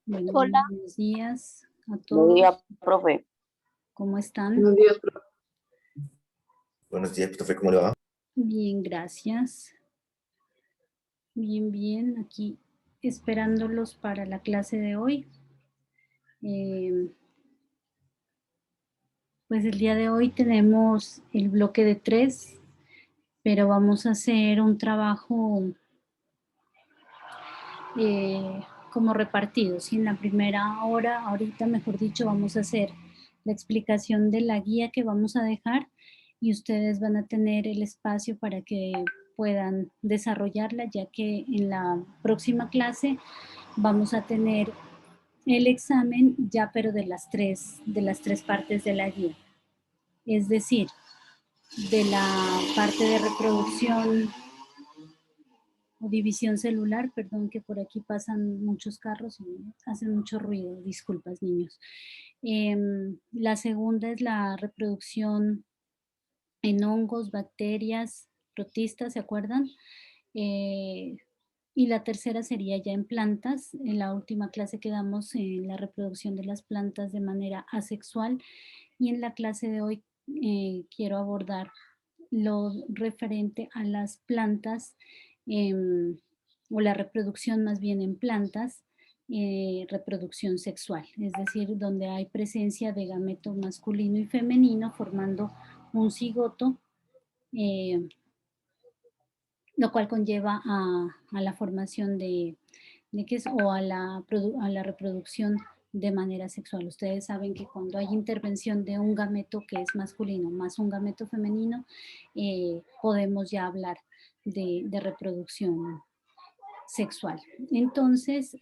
Bueno, Hola, buenos días a Buen día, todos. profe. ¿Cómo están? Buenos días, profe. Buenos días, profe, ¿cómo le va? Bien, gracias. Bien, bien. Aquí esperándolos para la clase de hoy. Pues el día de hoy tenemos el bloque de 3, pero vamos a hacer un trabajo como repartido. ¿Sí? En la primera hora, ahorita mejor dicho, vamos a hacer la explicación de la guía que vamos a dejar y ustedes van a tener el espacio para que puedan desarrollarla, ya que en la próxima clase vamos a tener el examen ya pero de las tres partes de la guía. Es decir, de la parte de reproducción o división celular, perdón que por aquí pasan muchos carros y hacen mucho ruido, disculpas niños. La segunda es la reproducción en hongos, bacterias, protistas, ¿se acuerdan? Y la tercera sería ya en plantas. En la última clase quedamos en la reproducción de las plantas de manera asexual y en la clase de hoy quiero abordar lo referente a las plantas o la reproducción más bien en plantas, reproducción sexual, es decir, donde hay presencia de gameto masculino y femenino formando un cigoto, lo cual conlleva a la formación de qué es, o a la reproducción de manera sexual. Ustedes saben que cuando hay intervención de un gameto que es masculino más un gameto femenino, podemos ya hablar de reproducción sexual. Entonces,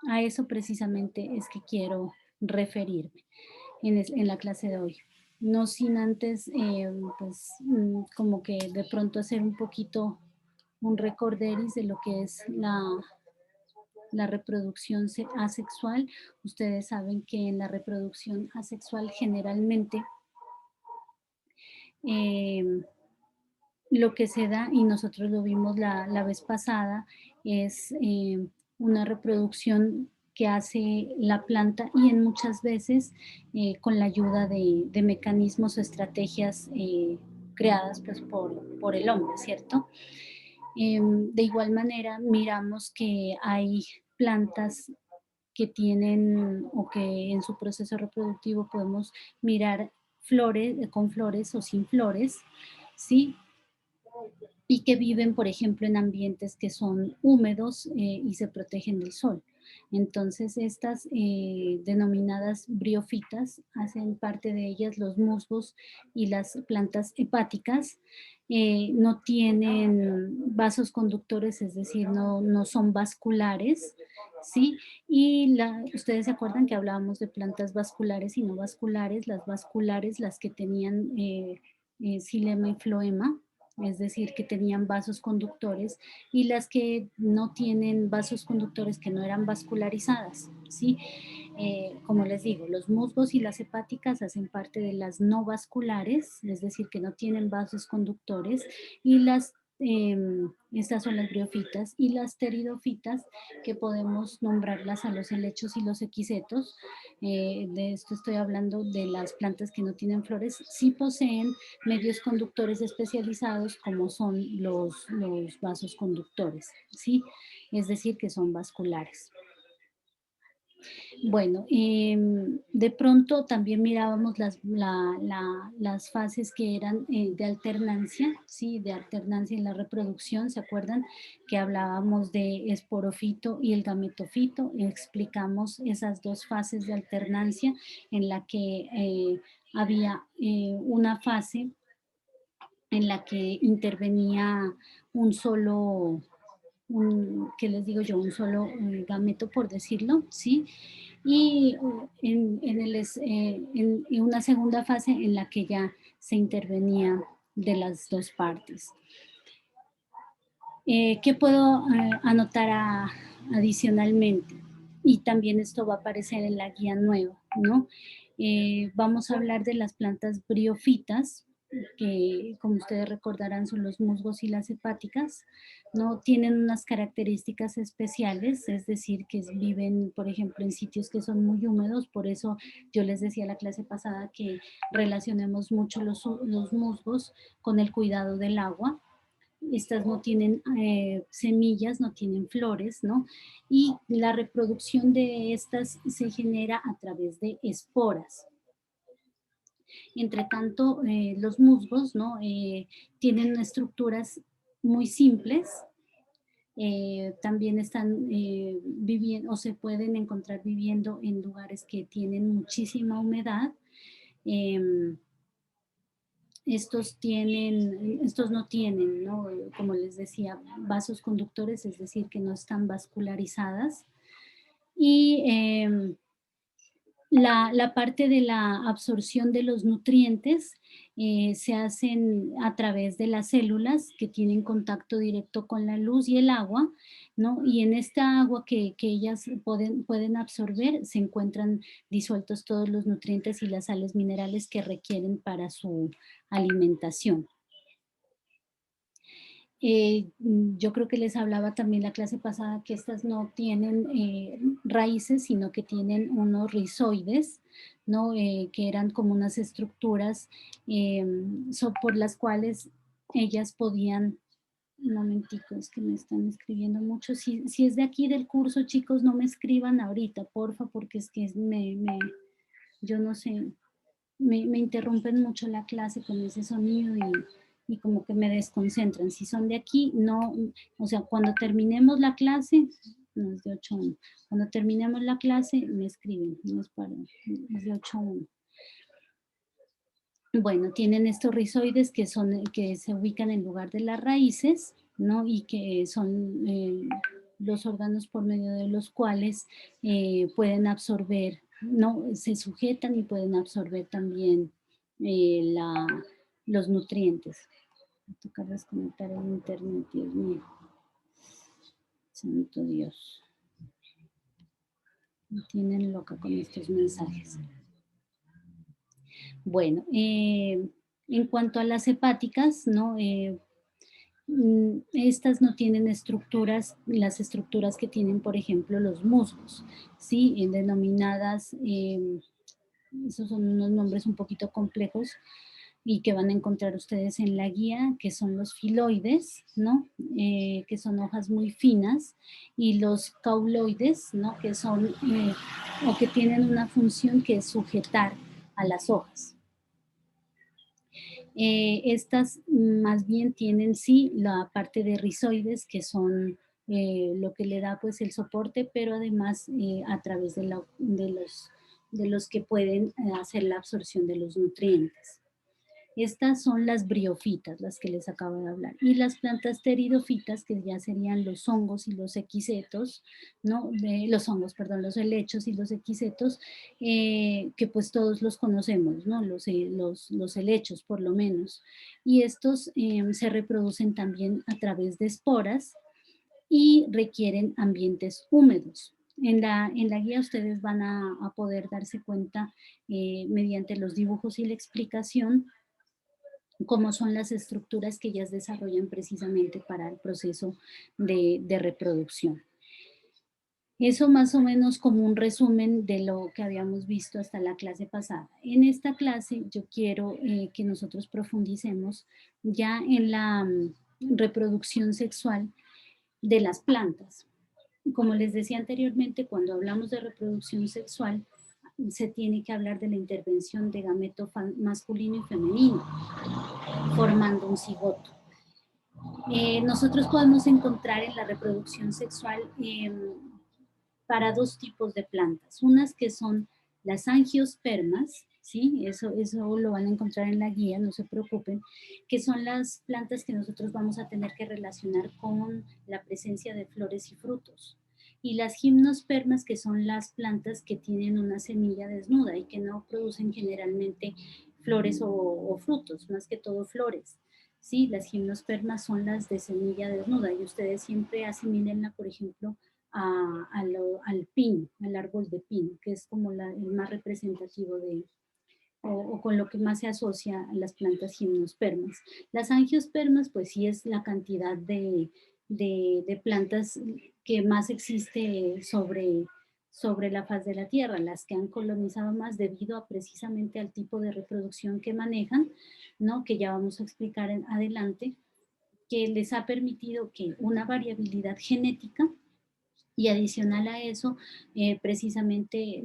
a eso precisamente es que quiero referirme en la clase de hoy. No sin antes, pues, como que de pronto hacer un poquito un recorderis de lo que es la reproducción asexual. Ustedes saben que en la reproducción asexual generalmente lo que se da, y nosotros lo vimos la vez pasada, es una reproducción que hace la planta y en muchas veces con la ayuda de mecanismos o estrategias creadas pues, por el hombre, ¿cierto? De igual manera, miramos que hay plantas que tienen o que en su proceso reproductivo podemos mirar flores, con flores o sin flores, ¿sí? Y que viven, por ejemplo, en ambientes que son húmedos y se protegen del sol. Entonces, estas denominadas briófitas, hacen parte de ellas los musgos y las plantas hepáticas, no tienen vasos conductores, es decir, no son vasculares, ¿sí? Y ustedes se acuerdan que hablábamos de plantas vasculares y no vasculares, las que tenían xilema y floema, es decir, que tenían vasos conductores, y las que no tienen vasos conductores, que no eran vascularizadas, ¿sí? Como les digo, los musgos y las hepáticas hacen parte de las no vasculares, es decir, que no tienen vasos conductores, y estas son las briofitas, y las pteridofitas, que podemos nombrarlas a los helechos y los equisetos. De esto estoy hablando de las plantas que no tienen flores, sí poseen medios conductores especializados como son los vasos conductores, ¿sí? Es decir, que son vasculares. Bueno, de pronto también mirábamos las fases que eran de alternancia, ¿sí? De alternancia en la reproducción. ¿Se acuerdan que hablábamos de esporofito y el gametofito? Explicamos esas dos fases de alternancia en la que había una fase en la que intervenía un solo, ¿qué les digo yo? Un solo gameto, por decirlo, ¿sí? Y en una segunda fase en la que ya se intervenía de las dos partes. ¿Qué puedo anotar adicionalmente? Y también esto va a aparecer en la guía nueva, ¿no? Vamos a hablar de las plantas briófitas, que como ustedes recordarán son los musgos y las hepáticas, ¿no? Tienen unas características especiales, es decir, que viven, por ejemplo, en sitios que son muy húmedos, por eso yo les decía la clase pasada que relacionemos mucho los musgos con el cuidado del agua. Estas no tienen semillas, no tienen flores, ¿no? Y la reproducción de estas se genera a través de esporas. Entre tanto, los musgos, ¿no? Tienen estructuras muy simples, también están viviendo o se pueden encontrar viviendo en lugares que tienen muchísima humedad. Em, estos no tienen, ¿no? Como les decía, vasos conductores, es decir, que no están vascularizadas. Y la parte de la absorción de los nutrientes se hacen a través de las células que tienen contacto directo con la luz y el agua, ¿no? Y en esta agua que ellas pueden absorber se encuentran disueltos todos los nutrientes y las sales minerales que requieren para su alimentación. Yo creo que les hablaba también la clase pasada que estas no tienen raíces, sino que tienen unos rizoides, ¿no? Que eran como unas estructuras por las cuales ellas podían, un momentico, es que me están escribiendo mucho. Si es de aquí del curso, chicos, no me escriban ahorita, porfa, porque es que yo no sé, me interrumpen mucho la clase con ese sonido y como que me desconcentran. Si son de aquí, no, o sea, cuando terminemos la clase, no es de 8 a 1, cuando terminemos la clase me escriben, no es para, es de 8 a 1. Bueno, tienen estos rizoides que se ubican en lugar de las raíces, ¿no? Y que son los órganos por medio de los cuales pueden absorber, ¿no? Se sujetan y pueden absorber también los nutrientes. Me toca desconectar el internet, Dios mío. Santo Dios. Me tienen loca con estos mensajes. Bueno, en cuanto a las hepáticas, ¿no? Estas no tienen estructuras, las estructuras que tienen, por ejemplo, los musgos, ¿sí? Denominadas, esos son unos nombres un poquito complejos y que van a encontrar ustedes en la guía, que son los filoides, ¿no? Que son hojas muy finas, y los cauloides, ¿no? Que son, o que tienen una función que es sujetar a las hojas. Estas más bien tienen sí la parte de rizoides, que son lo que le da pues el soporte, pero además a través de los que pueden hacer la absorción de los nutrientes. Estas son las briofitas, las que les acabo de hablar. Y las plantas pteridofitas, que ya serían los hongos y los equisetos, ¿no? Los hongos, perdón, los helechos y los equisetos, que pues todos los conocemos, ¿no? Los helechos, por lo menos. Y estos se reproducen también a través de esporas y requieren ambientes húmedos. En la guía ustedes van a poder darse cuenta mediante los dibujos y la explicación cómo son las estructuras que ellas desarrollan precisamente para el proceso de reproducción. Eso más o menos como un resumen de lo que habíamos visto hasta la clase pasada. En esta clase yo quiero que nosotros profundicemos ya en la reproducción sexual de las plantas. Como les decía anteriormente, cuando hablamos de reproducción sexual, se tiene que hablar de la intervención de gameto masculino y femenino, formando un cigoto. Nosotros podemos encontrar en la reproducción sexual para dos tipos de plantas. Unas que son las angiospermas, ¿sí? Eso lo van a encontrar en la guía, no se preocupen, que son las plantas que nosotros vamos a tener que relacionar con la presencia de flores y frutos. Y las gimnospermas, que son las plantas que tienen una semilla desnuda y que no producen generalmente flores o frutos, más que todo flores. Sí, las gimnospermas son las de semilla desnuda y ustedes siempre asimílenla, por ejemplo, al pino, al árbol de pino, que es como el más representativo o con lo que más se asocia a las plantas gimnospermas. Las angiospermas, pues sí es la cantidad de plantas que más existe sobre la faz de la Tierra, las que han colonizado más debido a precisamente al tipo de reproducción que manejan, ¿no? Que ya vamos a explicar en adelante, que les ha permitido que una variabilidad genética y adicional a eso, precisamente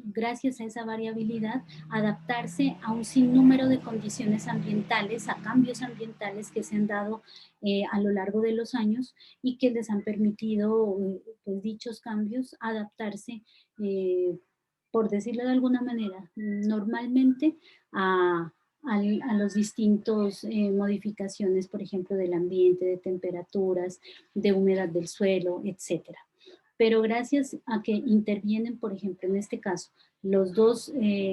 gracias a esa variabilidad, adaptarse a un sinnúmero de condiciones ambientales, a cambios ambientales que se han dado a lo largo de los años y que les han permitido, pues, dichos cambios, adaptarse, por decirlo de alguna manera, normalmente a los distintos modificaciones, por ejemplo, del ambiente, de temperaturas, de humedad del suelo, etcétera. Pero gracias a que intervienen, por ejemplo, en este caso, los dos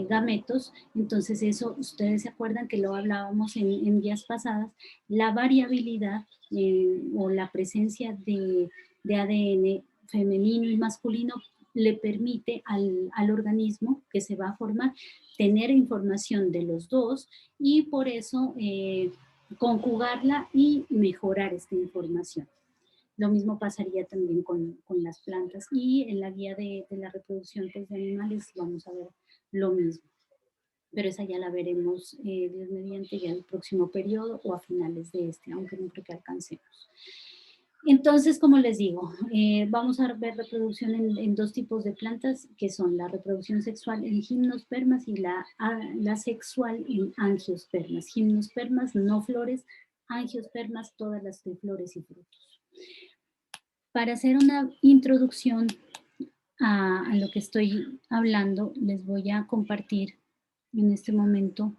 gametos, entonces eso, ustedes se acuerdan que lo hablábamos en días pasadas, la variabilidad o la presencia de ADN femenino y masculino le permite al organismo que se va a formar tener información de los dos y por eso conjugarla y mejorar esta información. Lo mismo pasaría también con las plantas y en la guía de la reproducción pues, de animales vamos a ver lo mismo. Pero esa ya la veremos, Dios mediante, ya en el próximo periodo o a finales de este, aunque no creo que alcancemos. Entonces, como les digo, vamos a ver reproducción en dos tipos de plantas, que son la reproducción sexual en gimnospermas y la sexual en angiospermas. Gimnospermas, no flores, angiospermas, todas las de flores y frutos. Para hacer una introducción a lo que estoy hablando, les voy a compartir en este momento,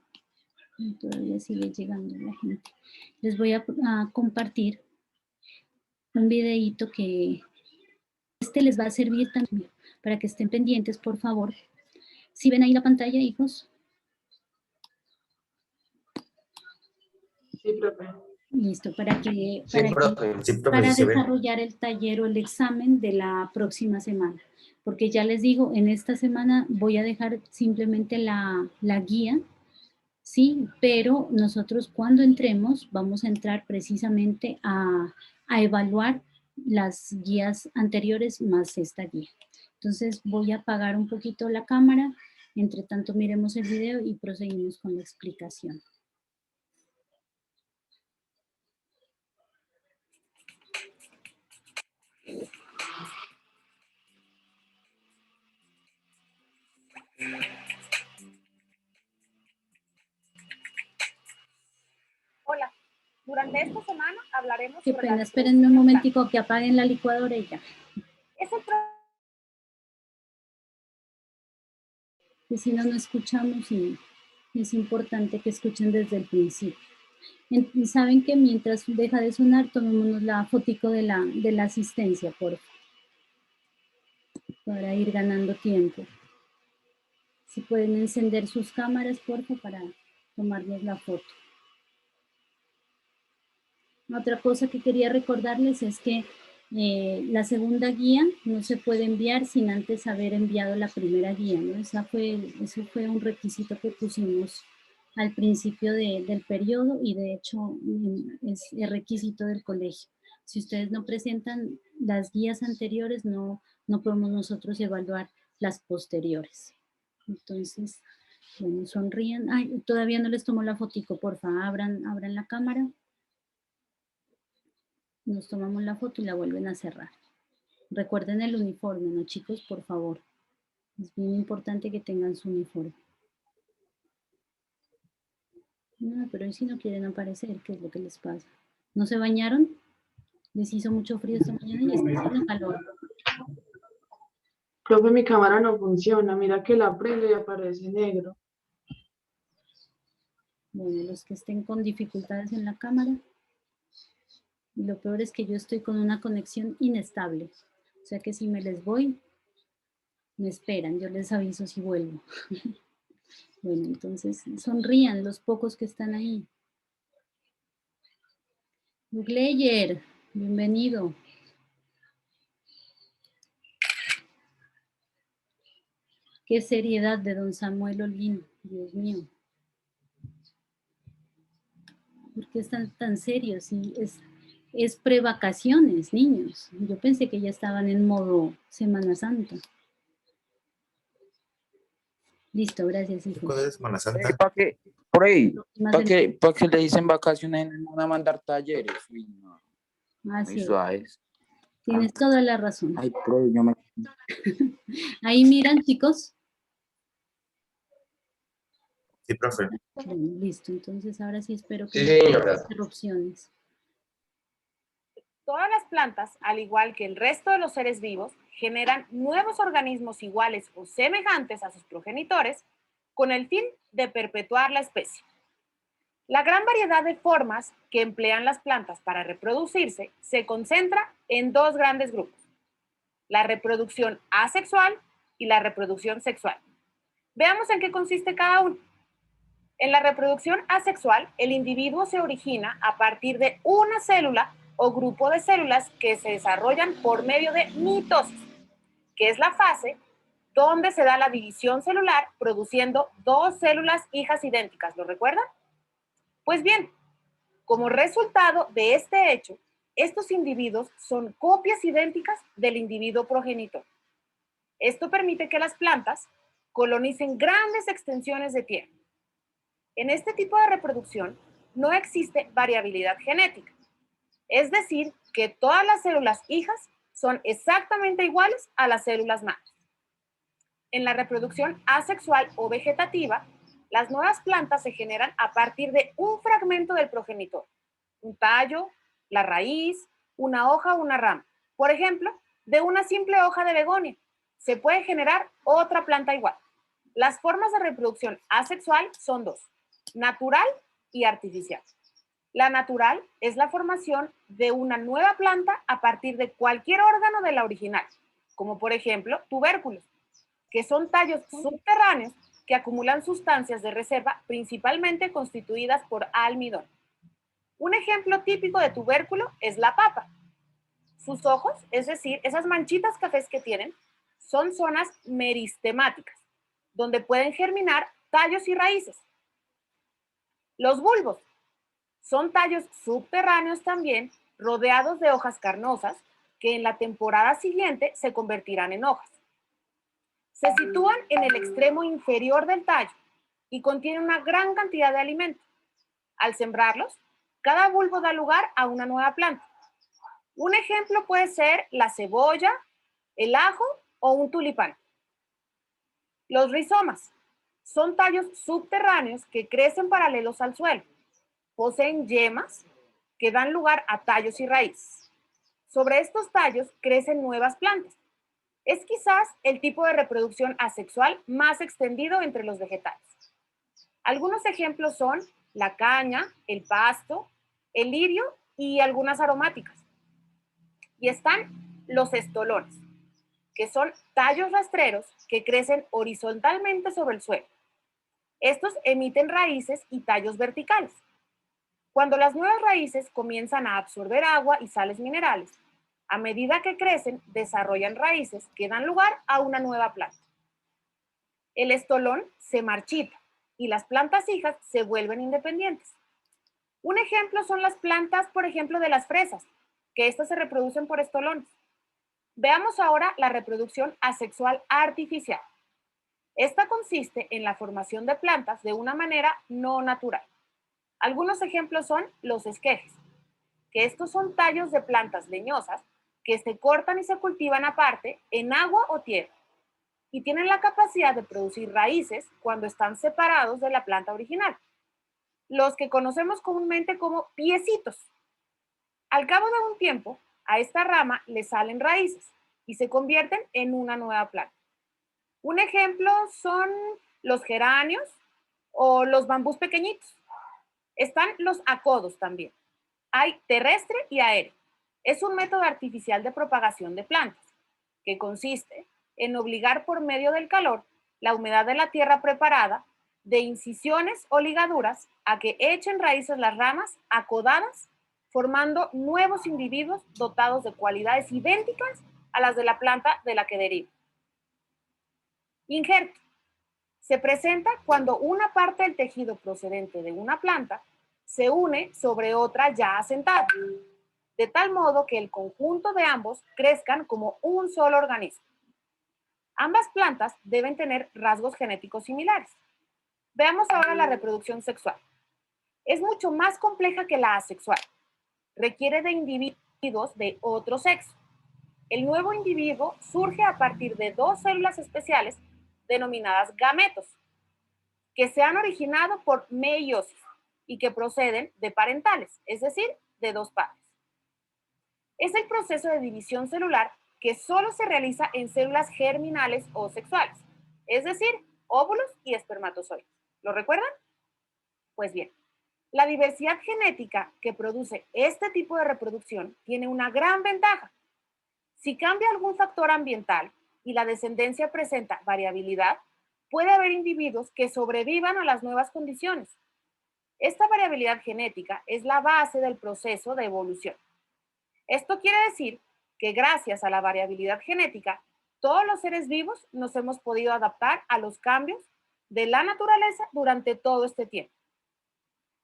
todavía sigue llegando la gente, les voy a compartir un videíto que les va a servir también para que estén pendientes, por favor. ¿Sí ven ahí la pantalla, hijos? Sí, profe. Listo, para sí, desarrollar el taller o el examen de la próxima semana. Porque ya les digo, en esta semana voy a dejar simplemente la guía, ¿sí? Pero nosotros cuando entremos vamos a entrar precisamente a evaluar las guías anteriores más esta guía. Entonces voy a apagar un poquito la cámara, entre tanto miremos el video y proseguimos con la explicación. Hola, durante esta semana hablaremos Qué sobre pena, espérenme un momentico que apaguen la licuadora y ya. Que si no, no escuchamos y es importante que escuchen desde el principio. Y saben que mientras deja de sonar, tomémonos la fotico de la asistencia, por favor, para ir ganando tiempo. Si pueden encender sus cámaras, por favor, para tomarles la foto. Otra cosa que quería recordarles es que la segunda guía no se puede enviar sin antes haber enviado la primera guía, ¿no? Ese fue un requisito que pusimos al principio del periodo y de hecho es el requisito del colegio. Si ustedes no presentan las guías anteriores, no podemos nosotros evaluar las posteriores. Entonces, bueno, sonrían. Ay, todavía no les tomo la fotico, porfa, abran la cámara. Nos tomamos la foto y la vuelven a cerrar. Recuerden el uniforme, ¿no, chicos? Por favor. Es bien importante que tengan su uniforme. No, pero si no quieren aparecer, ¿qué es lo que les pasa? ¿No se bañaron? Les hizo mucho frío esta mañana y está haciendo calor. Profe, mi cámara no funciona. Mira que la prendo y aparece negro. Bueno, los que estén con dificultades en la cámara. Y lo peor es que yo estoy con una conexión inestable. O sea que si me les voy, me esperan. Yo les aviso si vuelvo. Bueno, entonces sonrían los pocos que están ahí. Gleyer, bienvenido. Qué seriedad de don Samuel Olguín. Dios mío. ¿Por qué están tan serios? Sí, es prevacaciones, niños. Yo pensé que ya estaban en modo Semana Santa. Listo, gracias, hijo. ¿Cuándo es Semana Santa? ¿Para qué? Por ahí, Más ¿para del- qué le dicen vacaciones? No van a mandar talleres. Uy, no, Así muy es. suaves. Tienes toda la razón. Ay, pero yo me... Ahí miran, chicos. Sí, profe. Bueno, listo, entonces ahora sí espero que Sí, no haya señora. interrupciones. Todas las plantas, al igual que el resto de los seres vivos, generan nuevos organismos iguales o semejantes a sus progenitores con el fin de perpetuar la especie. La gran variedad de formas que emplean las plantas para reproducirse se concentra en dos grandes grupos: la reproducción asexual y la reproducción sexual. Veamos en qué consiste cada uno. En la reproducción asexual, el individuo se origina a partir de una célula o grupo de células que se desarrollan por medio de mitosis, que es la fase donde se da la división celular produciendo dos células hijas idénticas. ¿Lo recuerdan? Pues bien, como resultado de este hecho, estos individuos son copias idénticas del individuo progenitor. Esto permite que las plantas colonicen grandes extensiones de tierra. En este tipo de reproducción no existe variabilidad genética, es decir, que todas las células hijas son exactamente iguales a las células madres. En la reproducción asexual o vegetativa, las nuevas plantas se generan a partir de un fragmento del progenitor, un tallo, la raíz, una hoja o una rama. Por ejemplo, de una simple hoja de begonia se puede generar otra planta igual. Las formas de reproducción asexual son dos: natural y artificial. La natural es la formación de una nueva planta a partir de cualquier órgano de la original, como por ejemplo tubérculos, que son tallos subterráneos que acumulan sustancias de reserva principalmente constituidas por almidón. Un ejemplo típico de tubérculo es la papa. Sus ojos, es decir, esas manchitas cafés que tienen, son zonas meristemáticas, donde pueden germinar tallos y raíces. Los bulbos son tallos subterráneos también, rodeados de hojas carnosas, que en la temporada siguiente se convertirán en hojas. Se sitúan en el extremo inferior del tallo y contienen una gran cantidad de alimento. Al sembrarlos, cada bulbo da lugar a una nueva planta. Un ejemplo puede ser la cebolla, el ajo o un tulipán. Los rizomas son tallos subterráneos que crecen paralelos al suelo. Poseen yemas que dan lugar a tallos y raíces. Sobre estos tallos crecen nuevas plantas. Es quizás el tipo de reproducción asexual más extendido entre los vegetales. Algunos ejemplos son la caña, el pasto, el lirio y algunas aromáticas. Y están los estolones, que son tallos rastreros que crecen horizontalmente sobre el suelo. Estos emiten raíces y tallos verticales. Cuando las nuevas raíces comienzan a absorber agua y sales minerales, a medida que crecen, desarrollan raíces que dan lugar a una nueva planta. El estolón se marchita y las plantas hijas se vuelven independientes. Un ejemplo son las plantas, por ejemplo, de las fresas, que estas se reproducen por estolones. Veamos ahora la reproducción asexual artificial. Esta consiste en la formación de plantas de una manera no natural. Algunos ejemplos son los esquejes, que estos son tallos de plantas leñosas que se cortan y se cultivan aparte en agua o tierra y tienen la capacidad de producir raíces cuando están separados de la planta original, los que conocemos comúnmente como piecitos. Al cabo de un tiempo, a esta rama le salen raíces y se convierten en una nueva planta. Un ejemplo son los geranios o los bambús pequeñitos. Están los acodos también. Hay terrestre y aéreo. Es un método artificial de propagación de plantas, que consiste en obligar por medio del calor la humedad de la tierra preparada, de incisiones o ligaduras, a que echen raíces las ramas acodadas, formando nuevos individuos dotados de cualidades idénticas a las de la planta de la que deriva. Injerto. Se presenta cuando una parte del tejido procedente de una planta se une sobre otra ya asentada, de tal modo que el conjunto de ambos crezcan como un solo organismo. Ambas plantas deben tener rasgos genéticos similares. Veamos ahora la reproducción sexual. Es mucho más compleja que la asexual. Requiere de individuos de otro sexo. El nuevo individuo surge a partir de dos células especiales denominadas gametos, que se han originado por meiosis y que proceden de parentales, es decir, de dos padres. Es el proceso de división celular que solo se realiza en células germinales o sexuales, es decir, óvulos y espermatozoides. ¿Lo recuerdan? Pues bien, la diversidad genética que produce este tipo de reproducción tiene una gran ventaja. Si cambia algún factor ambiental y la descendencia presenta variabilidad, puede haber individuos que sobrevivan a las nuevas condiciones. Esta variabilidad genética es la base del proceso de evolución. Esto quiere decir que gracias a la variabilidad genética, todos los seres vivos nos hemos podido adaptar a los cambios de la naturaleza durante todo este tiempo.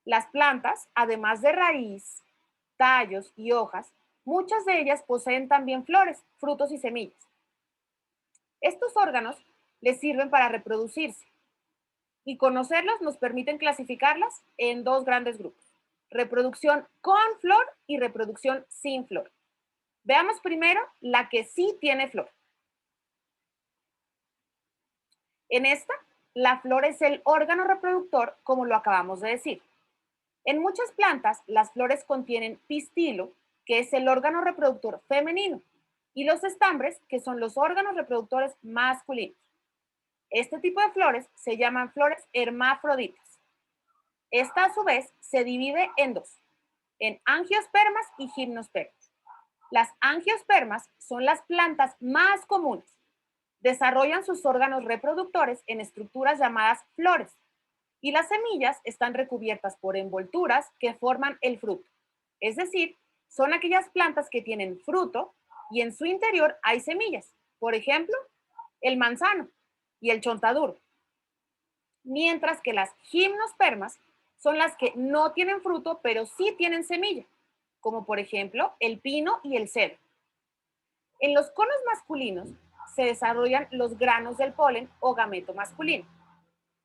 Las plantas, además de raíz, tallos y hojas, muchas de ellas poseen también flores, frutos y semillas. Estos órganos les sirven para reproducirse y conocerlos nos permiten clasificarlas en dos grandes grupos: reproducción con flor y reproducción sin flor. Veamos primero la que sí tiene flor. En esta, la flor es el órgano reproductor, como lo acabamos de decir. En muchas plantas, las flores contienen pistilo, que es el órgano reproductor femenino, y los estambres, que son los órganos reproductores masculinos. Este tipo de flores se llaman flores hermafroditas. Esta, a su vez, se divide en dos, en angiospermas y gimnospermas. Las angiospermas son las plantas más comunes. Desarrollan sus órganos reproductores en estructuras llamadas flores, y las semillas están recubiertas por envolturas que forman el fruto. Es decir, son aquellas plantas que tienen fruto y en su interior hay semillas. Por ejemplo, el manzano y el chontaduro. Mientras que las gimnospermas son las que no tienen fruto, pero sí tienen semilla, como por ejemplo el pino y el cedro. En los conos masculinos se desarrollan los granos del polen o gameto masculino,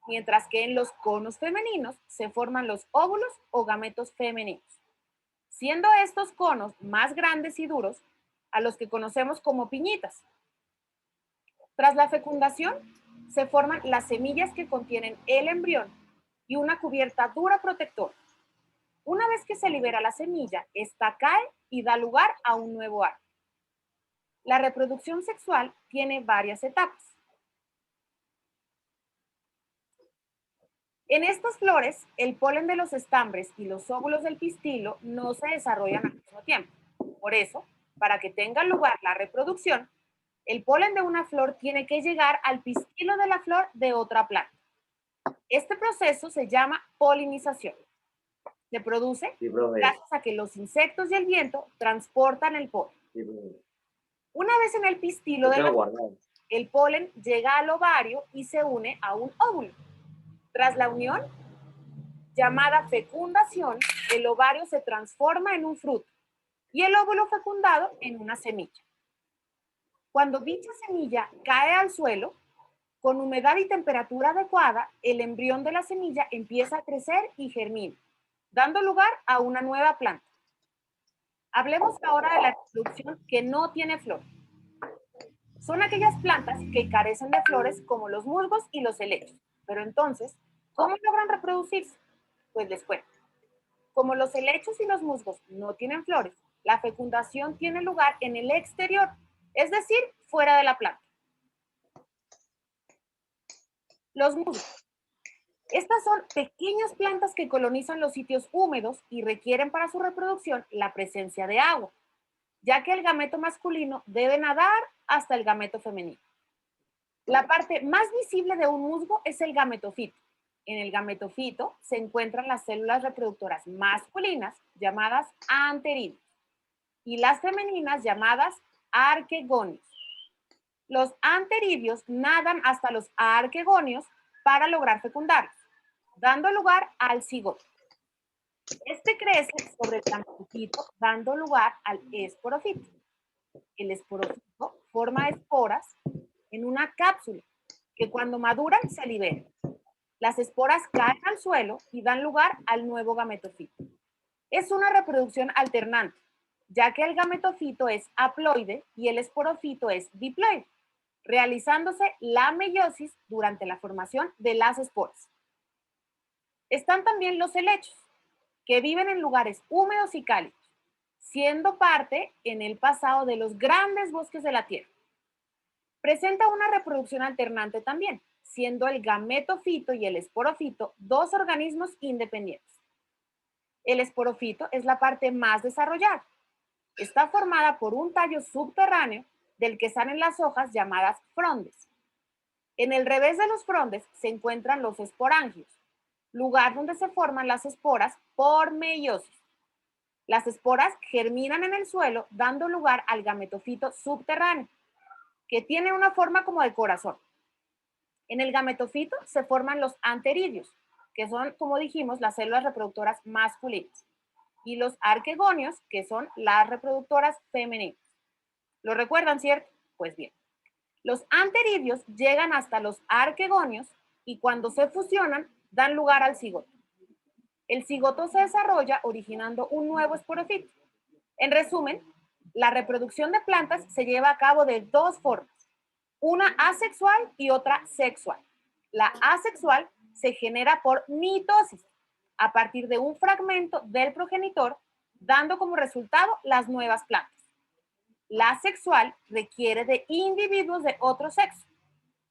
mientras que en los conos femeninos se forman los óvulos o gametos femeninos, siendo estos conos más grandes y duros a los que conocemos como piñitas. Tras la fecundación, se forman las semillas que contienen el embrión y una cubierta dura protectora. Una vez que se libera la semilla, esta cae y da lugar a un nuevo árbol. La reproducción sexual tiene varias etapas. En estas flores, el polen de los estambres y los óvulos del pistilo no se desarrollan al mismo tiempo. Por eso, para que tenga lugar la reproducción, el polen de una flor tiene que llegar al pistilo de la flor de otra planta. Este proceso se llama polinización. Se produce gracias a que los insectos y el viento transportan el polen. Una vez en el pistilo de la flor, el polen llega al ovario y se une a un óvulo. Tras la unión, llamada fecundación, el ovario se transforma en un fruto y el óvulo fecundado en una semilla. Cuando dicha semilla cae al suelo, con humedad y temperatura adecuada, el embrión de la semilla empieza a crecer y germina, dando lugar a una nueva planta. Hablemos ahora de la reproducción que no tiene flor. Son aquellas plantas que carecen de flores como los musgos y los helechos. Pero entonces, ¿cómo logran reproducirse? Pues les cuento. Como los helechos y los musgos no tienen flores, la fecundación tiene lugar en el exterior, es decir, fuera de la planta. Los musgos. Estas son pequeñas plantas que colonizan los sitios húmedos y requieren para su reproducción la presencia de agua, ya que el gameto masculino debe nadar hasta el gameto femenino. La parte más visible de un musgo es el gametofito. En el gametofito se encuentran las células reproductoras masculinas llamadas anteridios y las femeninas llamadas arquegonios. Los anteridios nadan hasta los arquegonios para lograr fecundarlos, dando lugar al cigoto. Este crece sobre el gametofito, dando lugar al esporofito. El esporofito forma esporas en una cápsula que cuando maduran se liberan. Las esporas caen al suelo y dan lugar al nuevo gametofito. Es una reproducción alternante, ya que el gametofito es haploide y el esporofito es diploide, realizándose la meiosis durante la formación de las esporas. Están también los helechos, que viven en lugares húmedos y cálidos, siendo parte en el pasado de los grandes bosques de la Tierra. Presenta una reproducción alternante también, siendo el gametofito y el esporofito dos organismos independientes. El esporofito es la parte más desarrollada. Está formada por un tallo subterráneo del que salen las hojas llamadas frondes. En el revés de los frondes se encuentran los esporangios, lugar donde se forman las esporas por meiosis. Las esporas germinan en el suelo, dando lugar al gametofito subterráneo, que tiene una forma como de corazón. En el gametofito se forman los anteridios, que son, como dijimos, las células reproductoras masculinas, y los arquegonios, que son las reproductoras femeninas. ¿Lo recuerdan, cierto? Pues bien, los anteridios llegan hasta los arquegonios y cuando se fusionan dan lugar al cigoto. El cigoto se desarrolla originando un nuevo esporofito. En resumen, la reproducción de plantas se lleva a cabo de dos formas, una asexual y otra sexual. La asexual se genera por mitosis, a partir de un fragmento del progenitor, dando como resultado las nuevas plantas. La sexual requiere de individuos de otro sexo.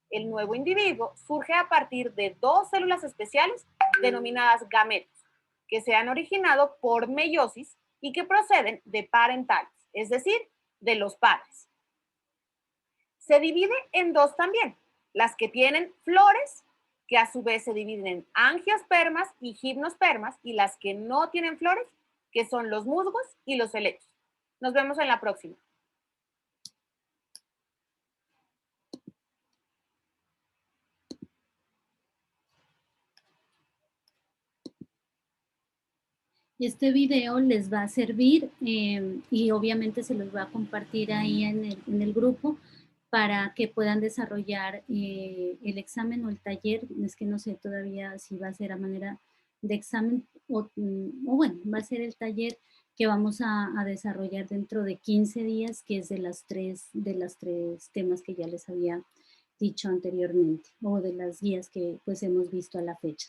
El nuevo individuo surge a partir de dos células especiales denominadas gametos, que se han originado por meiosis y que proceden de parentales, es decir, de los padres. Se divide en dos también, las que tienen flores, que a su vez se dividen en angiospermas y gimnospermas, y las que no tienen flores, que son los musgos y los helechos. Nos vemos en la próxima. Este video les va a servir y obviamente se los va a compartir ahí en el grupo para que puedan desarrollar el examen o el taller. Es que no sé todavía si va a ser a manera de examen o bueno, va a ser el taller que vamos a desarrollar dentro de 15 días, que es de las tres temas que ya les había dicho anteriormente, o de las guías que pues hemos visto a la fecha.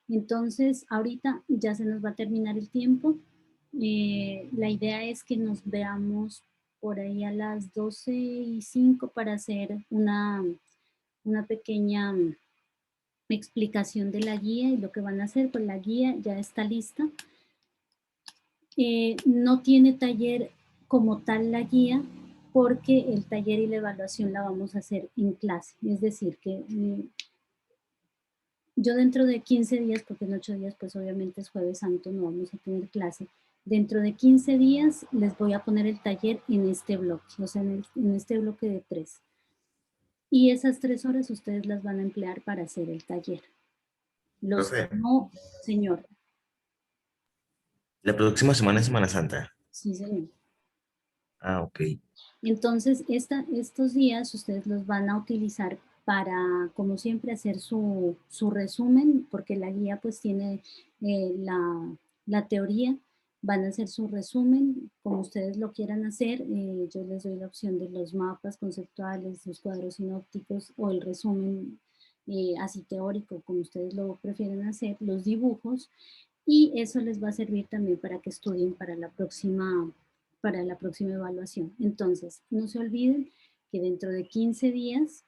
Entonces, ahorita ya se nos va a terminar el tiempo. La idea es que nos veamos por ahí a las 12:05 para hacer una pequeña explicación de la guía y lo que van a hacer. Pues la guía ya está lista. No tiene taller como tal la guía, porque el taller y la evaluación la vamos a hacer en clase. Es decir, que yo dentro de 15 días, porque en 8 días pues obviamente es Jueves Santo, no vamos a tener clase. Dentro de 15 días les voy a poner el taller en este bloque, o sea, en este bloque de 3. Y esas 3 horas ustedes las van a emplear para hacer el taller. Los Profe. que no, señor. La próxima semana es Semana Santa. Sí, señor. Ah, ok. Entonces, estos días ustedes los van a utilizar para, como siempre, hacer su resumen, porque la guía pues tiene la teoría. Van a hacer su resumen, como ustedes lo quieran hacer. Yo les doy la opción de los mapas conceptuales, los cuadros sinópticos o el resumen así teórico, como ustedes lo prefieren hacer, los dibujos. Y eso les va a servir también para que estudien para la próxima evaluación. Entonces, no se olviden que dentro de 15 días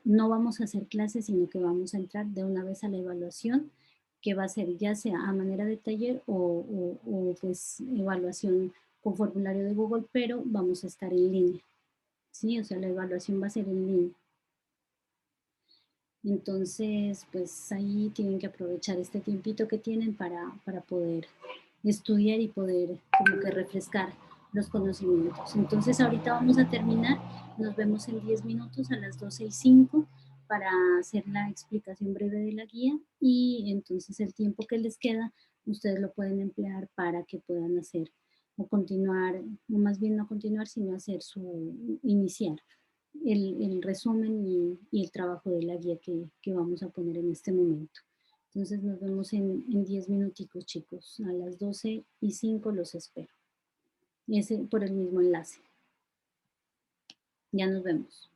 no vamos a hacer clases, sino que vamos a entrar de una vez a la evaluación, que va a ser ya sea a manera de taller o pues evaluación con formulario de Google, pero vamos a estar en línea. ¿Sí? O sea, la evaluación va a ser en línea. Entonces, pues ahí tienen que aprovechar este tiempito que tienen para poder estudiar y poder como que refrescar los conocimientos. Entonces ahorita vamos a terminar, nos vemos en 10 minutos a las 12:05 para hacer la explicación breve de la guía y entonces el tiempo que les queda ustedes lo pueden emplear para que puedan hacer o continuar, o más bien no continuar, sino hacer iniciar el resumen y el trabajo de la guía que vamos a poner en este momento. Entonces nos vemos en 10 minuticos, chicos. A las 12:05 los espero. Por el mismo enlace. Ya nos vemos.